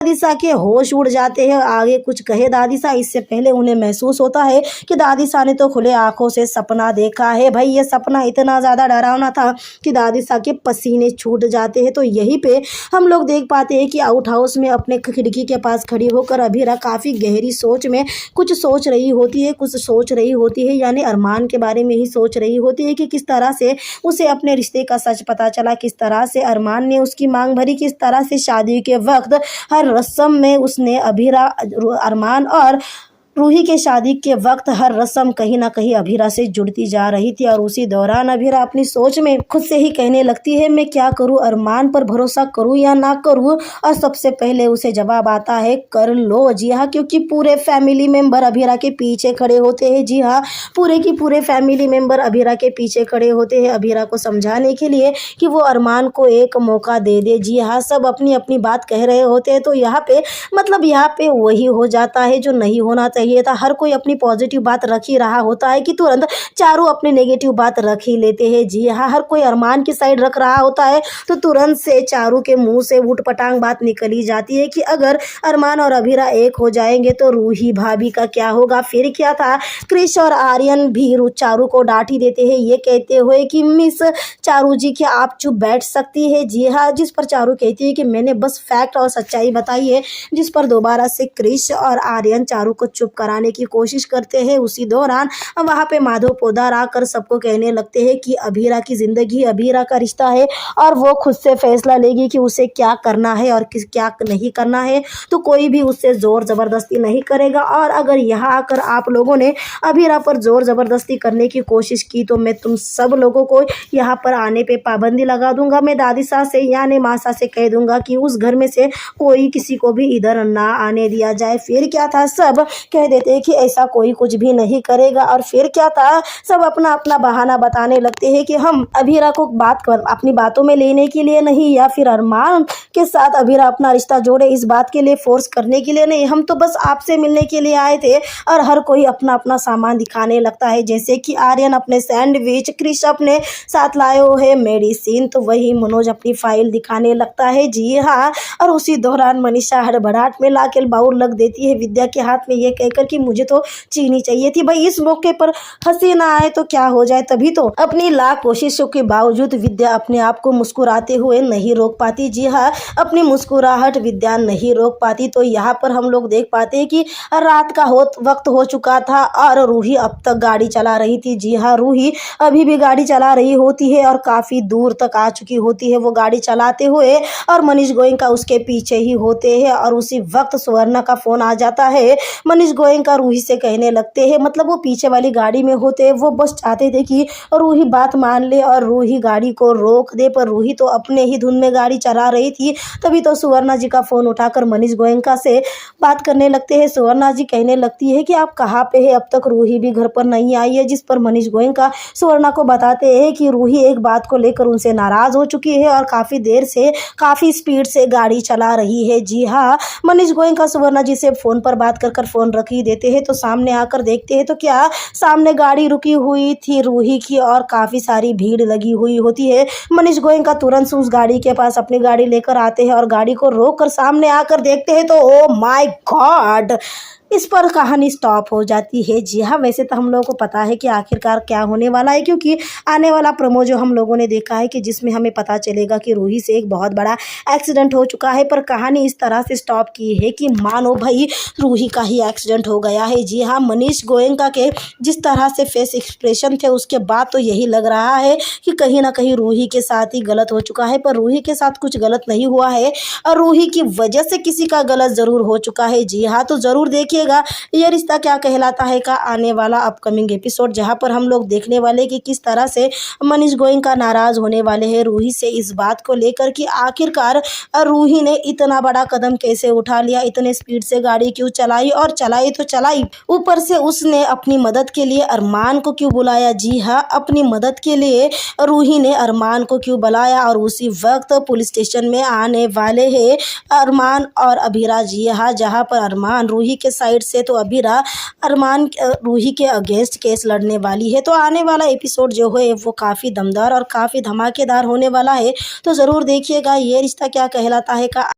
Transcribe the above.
दादीसा के होश उड़ जाते हैं। आगे कुछ कहे दादीसा, इससे पहले उन्हें महसूस होता है कि दादीसा ने तो खुले आंखों से सपना देखा है। भाई ये सपना इतना ज़्यादा डरावना था कि दादीसा के पसीने छूट जाते हैं। तो यहीं पे हम लोग देख पाते हैं कि आउट हाउस में अपने खिड़की के पास खड़ी होकर अभीरा काफ़ी गहरी सोच में कुछ सोच रही होती है, कुछ सोच रही होती है, यानी अरमान के बारे में ही सोच रही होती है कि किस तरह से उसे अपने रिश्ते का सच पता चला, किस तरह से अरमान ने उसकी मांग भरी, किस तरह से शादी के वक्त हर रस्म में उसने अरमान और रूही के शादी के वक्त हर रस्म कहीं ना कहीं अभीरा से जुड़ती जा रही थी। और उसी दौरान अभीरा अपनी सोच में खुद से ही कहने लगती है, मैं क्या करूं, अरमान पर भरोसा करूं या ना करूं। और सबसे पहले उसे जवाब आता है, कर लो। जी हाँ, क्योंकि पूरे फैमिली मेंबर अभीरा के पीछे खड़े होते हैं। जी हाँ, पूरे की पूरे फैमिली मेंबर अभीरा के पीछे खड़े होते हैं अभीरा को समझाने के लिए कि वो अरमान को एक मौका दे दे। जी हाँ, सब अपनी अपनी बात कह रहे होते हैं। तो यहाँ पे वही हो जाता है जो नहीं होना चाहिए था। हर कोई अपनी पॉजिटिव बात रख ही रहा होता है कि तुरंत चारों अपनी नेगेटिव बात रख ही लेते हैं। जी हाँ, हर कोई अरमान की साइड रख रहा होता है तो तुरंत से चारों के मुंह से उटपटांग बात निकली जाती है कि अगर अरमान और अभीरा एक हो जाएंगे तो रूही भाभी का क्या होगा। फिर क्या था, क्रिश और आर्यन भी चारू को डांट ही देते हैं, ये कहते हुए कि मिस चारू जी क्या आप चुप बैठ सकती है। जी हाँ, जिस पर चारू कहती है कि मैंने बस फैक्ट और सच्चाई बताई है, जिस पर दोबारा से क्रिश और आर्यन चारू को चुप कराने की कोशिश करते हैं। उसी दौरान वहाँ पे माधव पोदार आकर सबको कहने लगते हैं कि अभीरा की ज़िंदगी अभीरा का रिश्ता है और वो खुद से फैसला लेगी कि उसे क्या करना है और क्या नहीं करना है। तो कोई भी उससे ज़ोर ज़बरदस्ती नहीं करेगा। और अगर यहाँ आकर आप लोगों ने अभीरा पर ज़ोर ज़बरदस्ती करने की कोशिश की तो मैं तुम सब लोगों को यहाँ पर आने पे पाबंदी लगा दूंगा। मैं दादी सास से यानी माँ सास से कह दूंगा कि उस घर में से कोई किसी को भी इधर ना आने दिया जाए। फिर क्या था, सब कह देते हैं कि ऐसा कोई कुछ भी नहीं करेगा। और फिर क्या था, सब अपना अपना बहाना बताने लगते हैं कि हम अभीरा को अपनी बातों में लेने के लिए नहीं, या फिर अरमान के साथ अभीरा अपना रिश्ता जोड़े इस बात के लिए फोर्स करने के लिए नहीं, हम तो बस आपसे मिलने के लिए आए थे। और हर कोई अपना अपना सामान दिखाने लगता है, जैसे कि आर्यन अपने सैंडविच, क्रिश अपने साथ लाए हुए मेडिसिन, तो वही मनोज अपनी फाइल दिखाने लगता है। जी हाँ, और उसी दौरान मनीषा हड़बड़ाहट में लाके बाउल लग देती है विद्या के हाथ में, ये कहकर कि मुझे तो चीनी चाहिए थी। भाई इस मौके पर हंसी ना आए तो क्या हो जाए। तभी तो अपनी लाख कोशिशों के बावजूद विद्या अपने आप को मुस्कुराते हुए नहीं रोक पाती। जी हाँ, अपनी मुस्कुराहट विद्या नहीं रोक पाती। तो यहाँ पर हम लोग देख पाते हैं कि रात का वक्त हो चुका था और रूही अब तक गाड़ी चला रही थी। जी हाँ, रूही अभी भी गाड़ी चला रही होती है और काफ़ी दूर तक आ चुकी होती है वो गाड़ी चलाते हुए, और मनीष गोयनका उसके पीछे ही होते हैं। और उसी वक्त सुवर्णा का फ़ोन आ जाता है। मनीष गोयनका रूही से कहने लगते हैं, मतलब वो पीछे वाली गाड़ी में होते हैं, वो बस चाहते थे कि रूही बात मान ले और रूही गाड़ी को रोक दे, पर रूही तो अपने ही धुन में गाड़ी चला रही थी। तभी तो सुवर्णा जी का फ़ोन उठाकर मनीष गोयनका से बात करने लगते हैं। सुवर्णा जी कहने लगती है कि आप कहाँ पे है, अब तक रूही भी घर पर नहीं आई है। जिस पर मनीष गोयनका सुवर्णा को बताते हैं कि रूही एक बात को लेकर उनसे नाराज़ हो चुकी है और काफ़ी देर से काफ़ी स्पीड से गाड़ी चला रही है। जी हाँ, मनीष गोयनका सुवर्णा जी से फ़ोन पर बात कर फ़ोन रख ही देते हैं। तो सामने आकर देखते हैं तो क्या सामने गाड़ी रुकी हुई थी रूही की और काफ़ी सारी भीड़ लगी हुई होती है। मनीष गोयनका तुरंत उस गाड़ी के पास अपनी गाड़ी लेकर आते हैं और गाड़ी को रोक कर सामने आकर देखते हैं तो ओ माय गॉड, इस पर कहानी स्टॉप हो जाती है। जी हाँ, वैसे तो हम लोगों को पता है कि आखिरकार क्या होने वाला है, क्योंकि आने वाला प्रोमो जो हम लोगों ने देखा है कि जिसमें हमें पता चलेगा कि रूही से एक बहुत बड़ा एक्सीडेंट हो चुका है, पर कहानी इस तरह से स्टॉप की है कि मानो भाई रूही का ही एक्सीडेंट हो गया है। जी हाँ, मनीष गोयनका के जिस तरह से फेस एक्सप्रेशन थे उसके बाद तो यही लग रहा है कि कहीं ना कहीं रूही के साथ ही गलत हो चुका है, पर रूही के साथ कुछ गलत नहीं हुआ है और रूही की वजह से किसी का गलत ज़रूर हो चुका है। जी हाँ, तो ज़रूर देखिए ये रिश्ता क्या कहलाता है का आने वाला अपकमिंग एपिसोड, जहां पर हम लोग देखने वाले कि किस तरह से मनीष गोयनका नाराज होने वाले हैं रूही से इस बात को लेकर कि आखिरकार रूही ने इतना बड़ा कदम कैसे उठा लिया, इतने स्पीड से गाड़ी क्यों चलाई, और चलाई तो चलाई, ऊपर से उसने अपनी मदद के लिए अरमान को क्यों बुलाया। जी हाँ, अपनी मदद के लिए रूही ने अरमान को क्यों बुलाया। और उसी वक्त पुलिस स्टेशन में आने वाले हैं अरमान और अभीरा। जी हाँ, जहाँ पर अरमान रूही के साइड से तो अभीरा अरमान रूही के अगेंस्ट केस लड़ने वाली है। तो आने वाला एपिसोड जो है वो काफ़ी दमदार और काफ़ी धमाकेदार होने वाला है। तो ज़रूर देखिएगा ये रिश्ता क्या कहलाता है का।